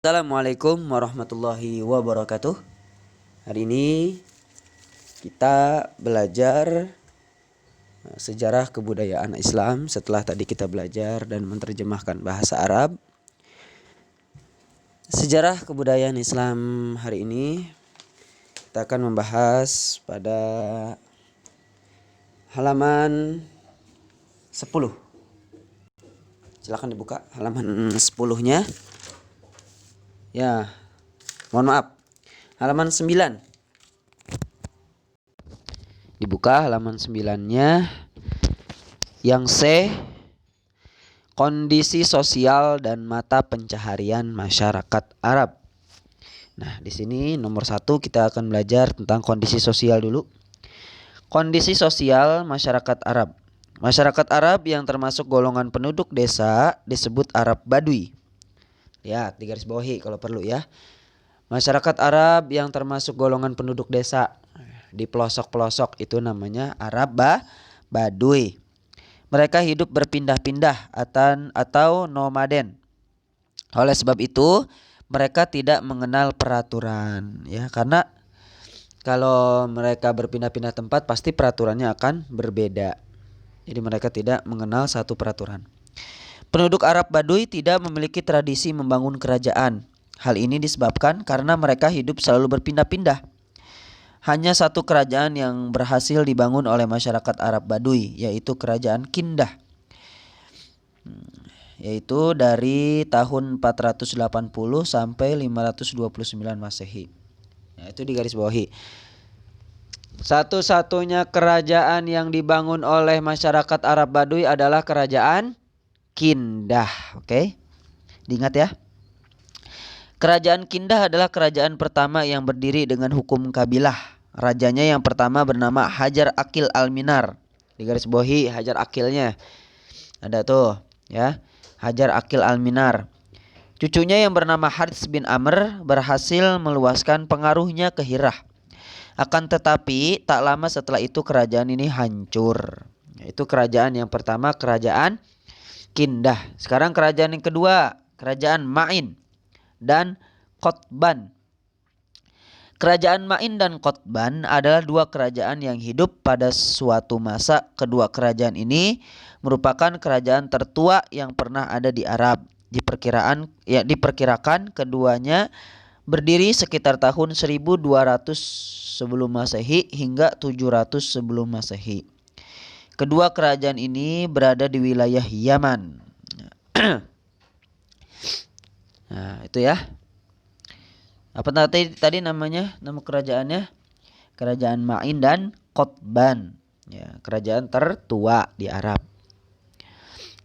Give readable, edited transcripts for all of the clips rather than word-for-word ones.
Assalamualaikum warahmatullahi wabarakatuh. Hari ini kita belajar sejarah kebudayaan Islam setelah tadi kita belajar dan menerjemahkan bahasa Arab. Sejarah kebudayaan Islam hari ini kita akan membahas pada halaman 10. Silakan dibuka halaman 10-nya. Ya, mohon maaf. Halaman 9. Dibuka halaman 9-nya. Yang C, kondisi sosial dan mata pencaharian masyarakat Arab. Nah, di sini nomor 1 kita akan belajar tentang kondisi sosial dulu. Kondisi sosial masyarakat Arab. Masyarakat Arab yang termasuk golongan penduduk desa disebut Arab Badui. Lihat di garis bawahi kalau perlu ya. Masyarakat Arab yang termasuk golongan penduduk desa di pelosok-pelosok itu namanya Arab Badui. Mereka hidup berpindah-pindah atau nomaden. Oleh sebab itu mereka tidak mengenal peraturan ya, karena kalau mereka berpindah-pindah tempat pasti peraturannya akan berbeda. Jadi mereka tidak mengenal satu peraturan. Penduduk Arab Badui tidak memiliki tradisi membangun kerajaan. Hal ini disebabkan karena mereka hidup selalu berpindah-pindah. Hanya satu kerajaan yang berhasil dibangun oleh masyarakat Arab Badui, yaitu kerajaan Kindah. Yaitu dari tahun 480 sampai 529 Masehi. Nah, itu di garis bawahi. Satu-satunya kerajaan yang dibangun oleh masyarakat Arab Badui adalah kerajaan Kindah. Oke, diingat ya. Kerajaan Kindah adalah kerajaan pertama yang berdiri dengan hukum kabilah. Rajanya yang pertama bernama Hajar Akil Al-Minar. Di garis bawahi Hajar Akilnya. Ada tuh ya, Hajar Akil Al-Minar. Cucunya yang bernama Harits bin Amr berhasil meluaskan pengaruhnya ke Hirah. Akan tetapi tak lama setelah itu kerajaan ini hancur. Itu kerajaan yang pertama, kerajaan Kindah. Sekarang kerajaan yang kedua, kerajaan Ma'in dan Qotban. Kerajaan Ma'in dan Qotban adalah dua kerajaan yang hidup pada suatu masa. Kedua kerajaan ini merupakan kerajaan tertua yang pernah ada di Arab. Diperkirakan keduanya berdiri sekitar tahun 1200 sebelum Masehi hingga 700 sebelum Masehi. Kedua kerajaan ini berada di wilayah Yaman. Nah, itu ya. Apa tadi namanya? Nama kerajaannya? Kerajaan Ma'in dan Qotban. Ya, kerajaan tertua di Arab.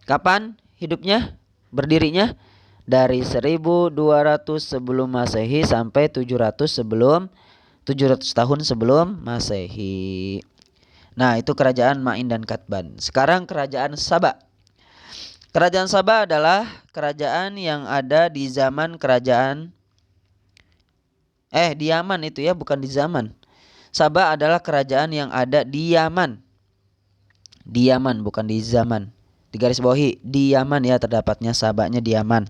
Kapan hidupnya? Berdirinya? Dari 1200 sebelum Masehi sampai 700 tahun sebelum Masehi. Nah, itu kerajaan Ma'in dan Qotban. Sekarang kerajaan Saba. Kerajaan Saba adalah kerajaan yang ada di zaman di Yaman itu ya, bukan di zaman. Saba adalah kerajaan yang ada di Yaman. Di Yaman, bukan di zaman. Di garis bawahi, di Yaman ya, terdapatnya Sabanya di Yaman.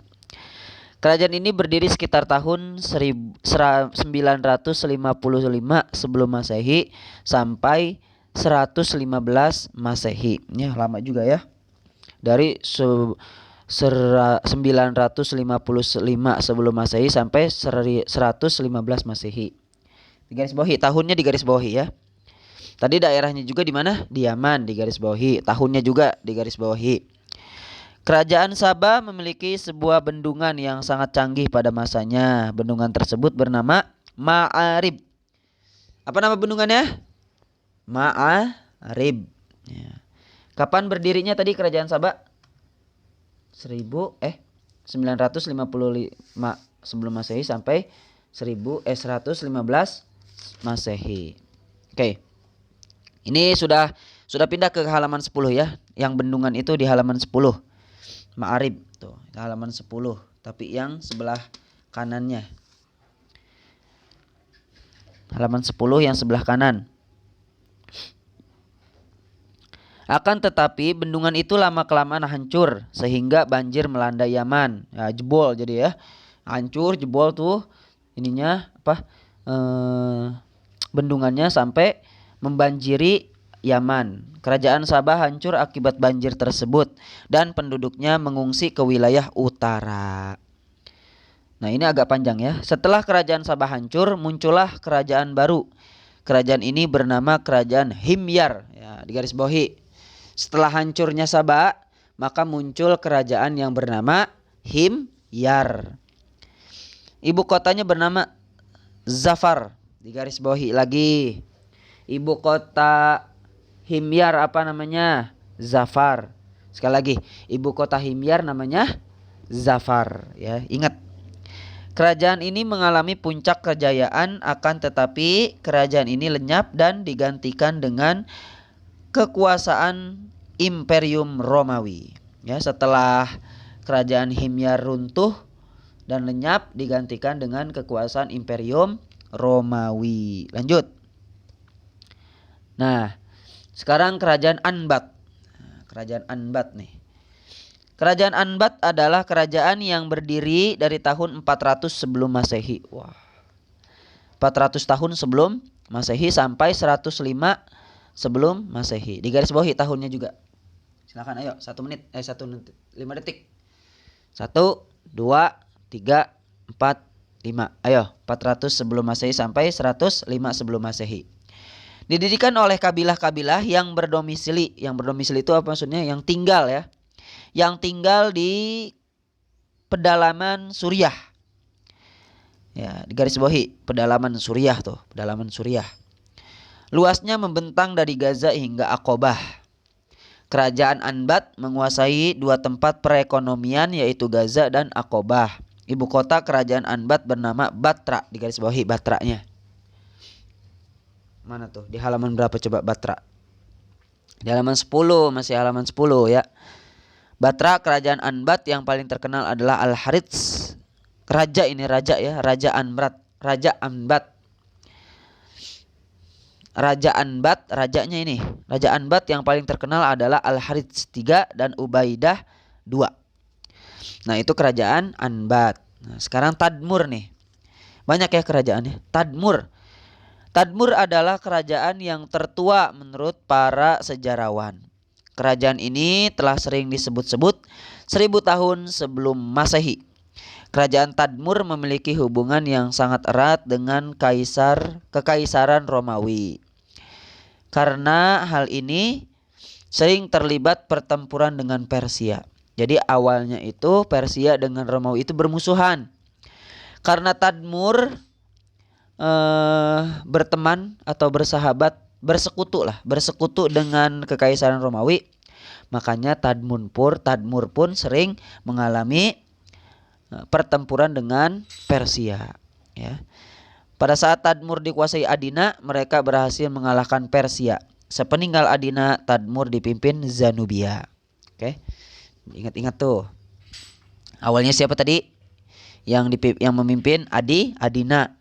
Kerajaan ini berdiri sekitar tahun 955 sebelum Masehi sampai 115 Masehi. Ya, lama juga ya. Dari 955 sebelum Masehi sampai 115 Masehi. Di garis bawahi, tahunnya di garis bawahi ya. Tadi daerahnya juga di mana? Di Yaman, di garis bawahi. Tahunnya juga di garis bawahi. Kerajaan Saba memiliki sebuah bendungan yang sangat canggih pada masanya. Bendungan tersebut bernama Ma'arib. Apa nama bendungannya? Ma'arib. Ya. Kapan berdirinya tadi kerajaan Saba? 955 sebelum Masehi sampai 115 Masehi. Oke. Ini sudah pindah ke halaman 10 ya. Yang bendungan itu di halaman 10. Ma'arib tuh, halaman 10, tapi yang sebelah kanannya. Halaman 10 yang sebelah kanan. Akan tetapi bendungan itu lama-kelamaan hancur sehingga banjir melanda Yaman. Ya, jebol jadi ya. hancur, jebol tuh ininya apa bendungannya sampai membanjiri Yaman. Kerajaan Sabah hancur akibat banjir tersebut dan penduduknya mengungsi ke wilayah utara. Nah, ini agak panjang ya. Setelah kerajaan Sabah hancur, muncullah kerajaan baru. Kerajaan ini bernama Kerajaan Himyar. Ya, digarisbawahi. Setelah hancurnya Sabah, maka muncul kerajaan yang bernama Himyar. Ibu kotanya bernama Zafar. Digarisbawahi lagi. Ibu kota Himyar apa namanya? Zafar. Sekali lagi, ibu kota Himyar namanya Zafar. Ya, ingat. Kerajaan ini mengalami puncak kejayaan, akan tetapi kerajaan ini lenyap dan digantikan dengan kekuasaan Imperium Romawi. Ya, setelah kerajaan Himyar runtuh dan lenyap, digantikan dengan kekuasaan Imperium Romawi. Lanjut. Nah, sekarang kerajaan Anbat. Kerajaan Anbat nih. Kerajaan Anbat adalah kerajaan yang berdiri dari tahun 400 sebelum Masehi. Wah. 400 tahun sebelum Masehi sampai 105 sebelum Masehi. Digarisbawahi tahunnya juga. Silakan ayo 1 menit 5 detik. 1 2 3 4 5. Ayo 400 sebelum Masehi sampai 105 sebelum Masehi. Didirikan oleh kabilah-kabilah yang berdomisili. Yang berdomisili itu apa maksudnya? Yang tinggal ya. Yang tinggal di pedalaman Suriah. Ya, digarisbawahi pedalaman Suriah tuh, pedalaman Suriah. Luasnya membentang dari Gaza hingga Aqobah. Kerajaan Anbat menguasai 2 tempat perekonomian yaitu Gaza dan Aqobah. Ibu kota kerajaan Anbat bernama Batra, digarisbawahi Batranya. Mana tuh? Di halaman berapa coba Batra? Di halaman 10, masih halaman 10 ya. Batra kerajaan Anbat yang paling terkenal adalah Al-Harits. Raja ini raja ya, Raja Anbat, Raja Anbat. Raja Anbat, rajanya ini. Raja Anbat yang paling terkenal adalah Al-Harits 3 dan Ubaidah 2. Nah, itu kerajaan Anbat. Nah, sekarang Tadmur nih. Banyak ya kerajaannya. Tadmur. Tadmur adalah kerajaan yang tertua menurut para sejarawan. Kerajaan ini telah sering disebut-sebut 1000 tahun sebelum Masehi. Kerajaan Tadmur memiliki hubungan yang sangat erat dengan Kekaisaran Romawi. Karena hal ini sering terlibat pertempuran dengan Persia. Jadi awalnya itu Persia dengan Romawi itu bermusuhan. Karena Tadmur berteman atau bersekutu dengan Kekaisaran Romawi, makanya Tadmur pun sering mengalami pertempuran dengan Persia ya. Pada saat Tadmur dikuasai Adina, mereka berhasil mengalahkan Persia. Sepeninggal Adina, Tadmur dipimpin Zanubia. Oke. Ingat-ingat tuh. Awalnya siapa tadi? Yang memimpin Adina.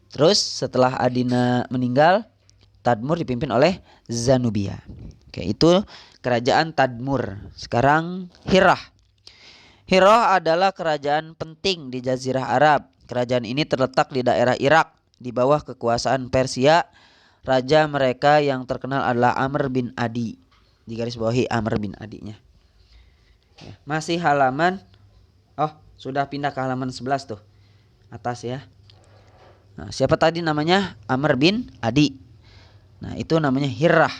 Terus setelah Adina meninggal, Tadmur dipimpin oleh Zanubia. Oke, itu kerajaan Tadmur. Sekarang Hirah. Hirah adalah kerajaan penting di Jazirah Arab. Kerajaan ini terletak di daerah Irak, di bawah kekuasaan Persia. Raja mereka yang terkenal adalah Amr bin Adi. Digarisbawahi Amr bin Adinya. Masih halaman, sudah pindah ke halaman 11 tuh. Atas ya. Nah, siapa tadi namanya? Amr bin Adi. Nah, itu namanya Hirah.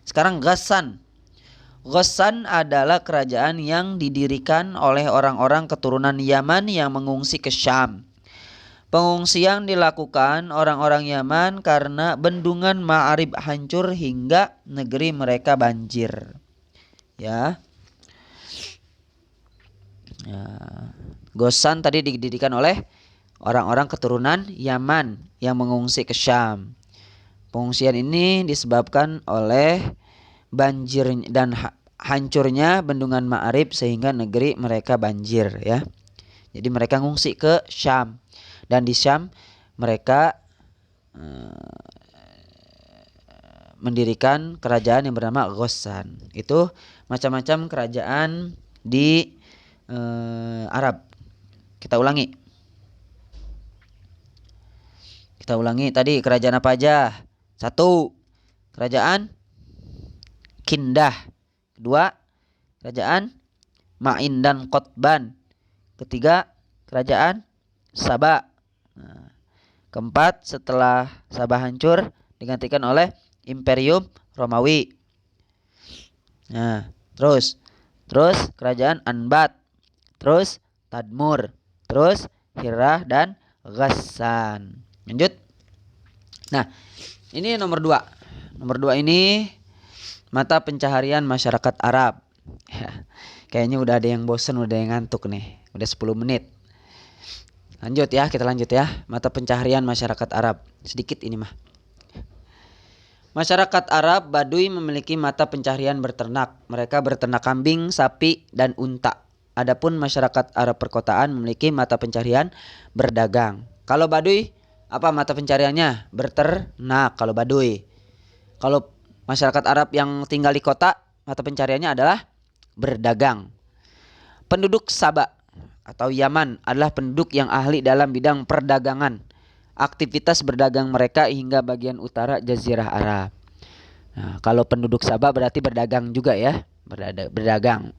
Sekarang Ghassan. Ghassan adalah kerajaan yang didirikan oleh orang-orang keturunan Yaman yang mengungsi ke Syam. Pengungsian dilakukan orang-orang Yaman karena bendungan Ma'arib hancur hingga negeri mereka banjir. Ya. Ghassan tadi didirikan oleh orang-orang keturunan Yaman yang mengungsi ke Syam. Pengungsian ini disebabkan oleh banjir dan hancurnya bendungan Ma'arib sehingga negeri mereka banjir ya. Jadi mereka ngungsi ke Syam. Dan di Syam mereka mendirikan kerajaan yang bernama Ghassan. Itu macam-macam kerajaan di Arab. Kita ulangi. Kita ulangi tadi, kerajaan apa aja? 1. Kerajaan Kindah. 2. Kerajaan Ma'in dan Qotban. 3. Kerajaan Sabah. Nah, keempat, setelah Sabah hancur digantikan oleh Imperium Romawi. Nah, terus kerajaan Anbat, terus Tadmur, terus Hirah dan Ghassan. Lanjut. Nah, ini nomor 2. Nomor 2 ini mata pencaharian masyarakat Arab. Kayaknya udah ada yang bosen, udah yang ngantuk nih. Udah 10 menit. Lanjut ya, kita lanjut ya. Mata pencaharian masyarakat Arab. Sedikit ini mah. Masyarakat Arab Baduy memiliki mata pencaharian berternak. Mereka berternak kambing, sapi, dan unta. Adapun masyarakat Arab perkotaan memiliki mata pencaharian berdagang. Kalau Baduy, apa mata pencahariannya? Berternak kalau Baduy. Kalau masyarakat Arab yang tinggal di kota, mata pencahariannya adalah berdagang. Penduduk Sabah atau Yaman adalah penduduk yang ahli dalam bidang perdagangan. Aktivitas berdagang mereka hingga bagian utara Jazirah Arab. Nah, kalau penduduk Sabah berarti berdagang juga ya, berdagang.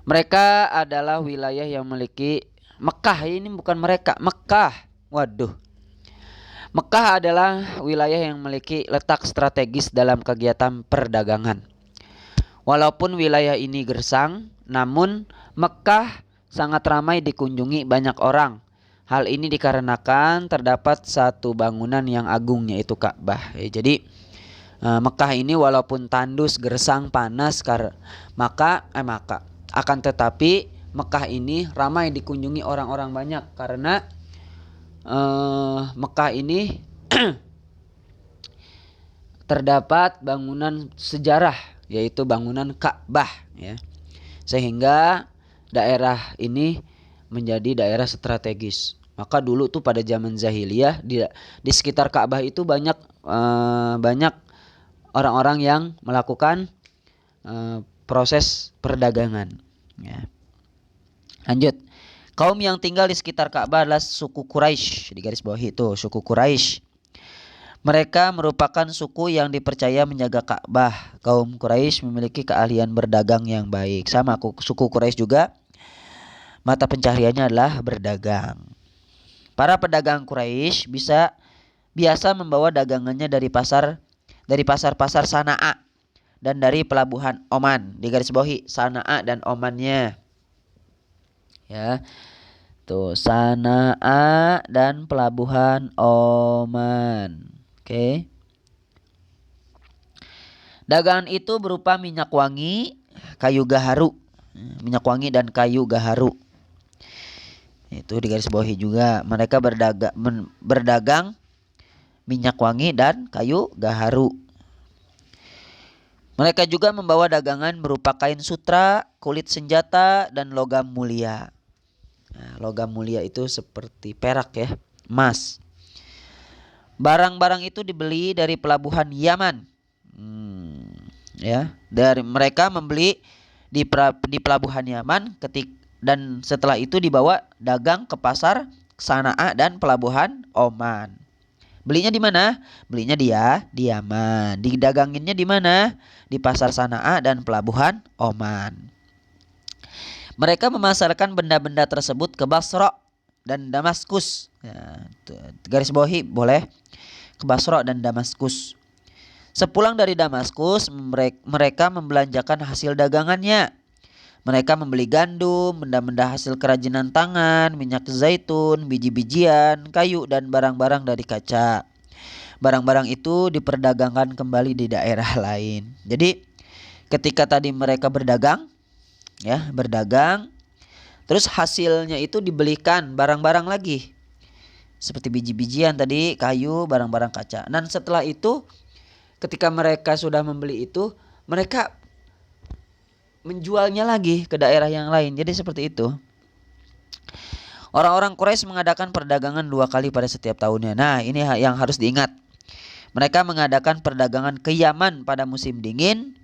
Mereka adalah wilayah yang memiliki Mekah. Ini bukan mereka, Mekah. Waduh. Mekah adalah wilayah yang memiliki letak strategis dalam kegiatan perdagangan. Walaupun wilayah ini gersang, namun Mekah sangat ramai dikunjungi banyak orang. Hal ini dikarenakan terdapat satu bangunan yang agung, yaitu Ka'bah. Jadi Mekah ini walaupun tandus, gersang, panas, maka akan tetapi Mekah ini ramai dikunjungi orang-orang banyak karena Mekah ini terdapat bangunan sejarah, yaitu bangunan Ka'bah ya. Sehingga daerah ini menjadi daerah strategis. Maka dulu tuh pada zaman jahiliyah di sekitar Ka'bah itu banyak orang-orang yang melakukan proses perdagangan ya. Lanjut. Kaum yang tinggal di sekitar Ka'bah adalah suku Quraisy. Di garis bawah itu suku Quraisy. Mereka merupakan suku yang dipercaya menjaga Ka'bah. Kaum Quraisy memiliki keahlian berdagang yang baik. Sama suku Quraisy juga mata pencahariannya adalah berdagang. Para pedagang Quraisy biasa membawa dagangannya dari pasar-pasar Sana'a dan dari pelabuhan Oman. Di garis bawahi Sana'a dan Omannya. Ya. Tuh, Sana'a dan pelabuhan Oman. Oke. Dagangan itu berupa minyak wangi, kayu gaharu. Minyak wangi dan kayu gaharu. Itu di garis bawahi juga. Mereka berdagang minyak wangi dan kayu gaharu. Mereka juga membawa dagangan berupa kain sutra, kulit senjata, dan logam mulia. Nah, logam mulia itu seperti perak ya, emas. Barang-barang itu dibeli dari pelabuhan Yaman. Ya, dari mereka membeli di pelabuhan Yaman dan setelah itu dibawa dagang ke pasar Sana'a dan pelabuhan Oman. Belinya di mana? Belinya di Yaman. Didaganginnya di mana? Di pasar Sana'a dan pelabuhan Oman. Mereka memasarkan benda-benda tersebut ke Basra dan Damaskus. Ya, garis bawahi boleh ke Basra dan Damaskus. Sepulang dari Damaskus, mereka membelanjakan hasil dagangannya. Mereka membeli gandum, benda-benda hasil kerajinan tangan, minyak zaitun, biji-bijian, kayu, dan barang-barang dari kaca. Barang-barang itu diperdagangkan kembali di daerah lain. Jadi ketika tadi mereka berdagang, terus hasilnya itu dibelikan barang-barang lagi. Seperti biji-bijian tadi, kayu, barang-barang kaca. Dan setelah itu ketika mereka sudah membeli itu, mereka menjualnya lagi ke daerah yang lain. Jadi seperti itu. Orang-orang Quraisy mengadakan perdagangan 2 kali pada setiap tahunnya. Nah, ini yang harus diingat. Mereka mengadakan perdagangan ke Yaman pada musim dingin,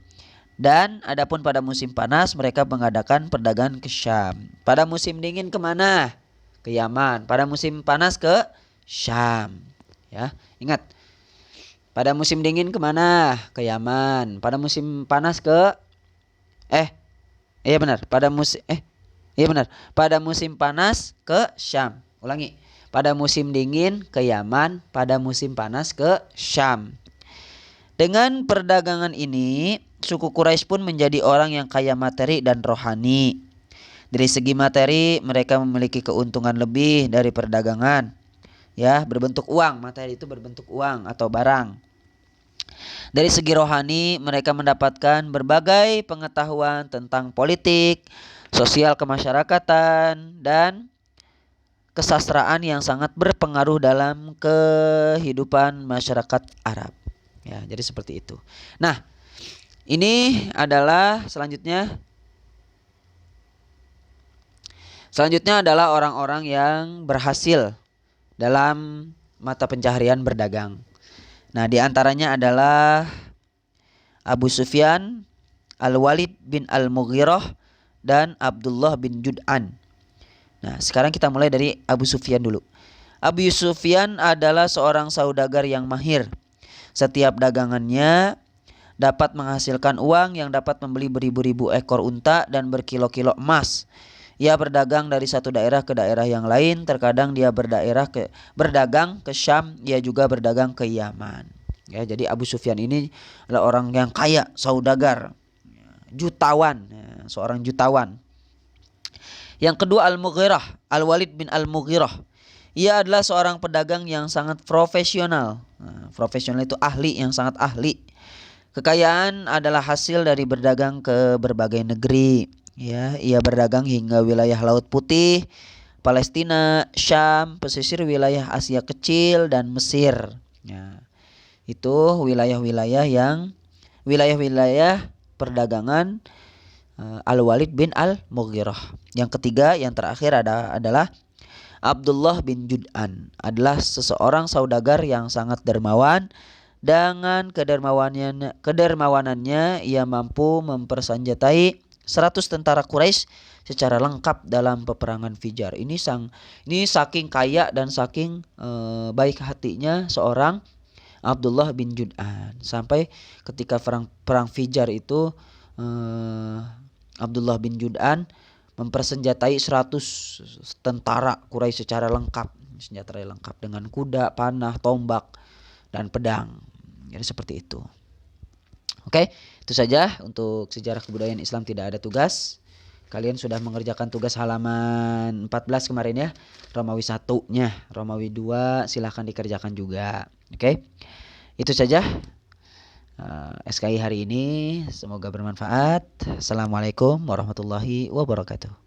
dan adapun pada musim panas mereka mengadakan perdagangan ke Syam. Pada musim dingin kemana? Ke Yaman. Pada musim panas ke Syam. Ya, ingat. Pada musim dingin kemana? Ke Yaman. Pada musim panas ke iya benar. Iya benar. Pada musim panas ke Syam. Ulangi. Pada musim dingin ke Yaman, pada musim panas ke Syam. Dengan perdagangan ini, suku Quraisy pun menjadi orang yang kaya materi dan rohani. Dari segi materi, mereka memiliki keuntungan lebih dari perdagangan. Ya, berbentuk uang. Materi itu berbentuk uang atau barang. Dari segi rohani, mereka mendapatkan berbagai pengetahuan tentang politik, sosial kemasyarakatan, dan kesastraan yang sangat berpengaruh dalam kehidupan masyarakat Arab. Ya, jadi seperti itu. Nah, ini adalah selanjutnya adalah orang-orang yang berhasil dalam mata pencaharian berdagang. Nah, di antaranya adalah Abu Sufyan, Al-Walid bin Al-Mughirah, dan Abdullah bin Jud'an. Nah, sekarang kita mulai dari Abu Sufyan dulu. Abu Sufyan adalah seorang saudagar yang mahir. Setiap dagangannya dapat menghasilkan uang yang dapat membeli beribu-ribu ekor unta dan berkilo-kilo emas. Ia berdagang dari satu daerah ke daerah yang lain. Terkadang dia berdagang ke Syam. Ia juga berdagang ke Yaman. Ya, jadi Abu Sufyan ini adalah orang yang kaya, saudagar, jutawan, ya, seorang jutawan. Yang kedua Al-Mughirah, Al-Walid bin Al-Mughirah. Ia adalah seorang pedagang yang sangat profesional. Nah, profesional itu ahli, yang sangat ahli. Kekayaan adalah hasil dari berdagang ke berbagai negeri. Ya, ia berdagang hingga wilayah Laut Putih, Palestina, Syam, pesisir wilayah Asia Kecil, dan Mesir. Ya, itu wilayah perdagangan Al-Walid bin Al-Mughirah. Yang ketiga, yang terakhir adalah Abdullah bin Jud'an. Adalah seseorang saudagar yang sangat dermawan. Dengan kedermawanannya ia mampu mempersenjatai 100 tentara Quraisy secara lengkap dalam peperangan Fijar. Ini saking kaya dan saking baik hatinya seorang Abdullah bin Jud'an. Sampai ketika perang Fijar itu Abdullah bin Jud'an mempersenjatai 100 tentara Quraisy secara lengkap. Senjata lengkap dengan kuda, panah, tombak, dan pedang. Jadi seperti itu. Oke, itu saja untuk sejarah kebudayaan Islam tidak ada tugas. Kalian sudah mengerjakan tugas halaman 14 kemarin ya. Romawi 1-nya, Romawi 2 silahkan dikerjakan juga. Oke. Itu saja SKI hari ini. Semoga bermanfaat. Assalamualaikum warahmatullahi wabarakatuh.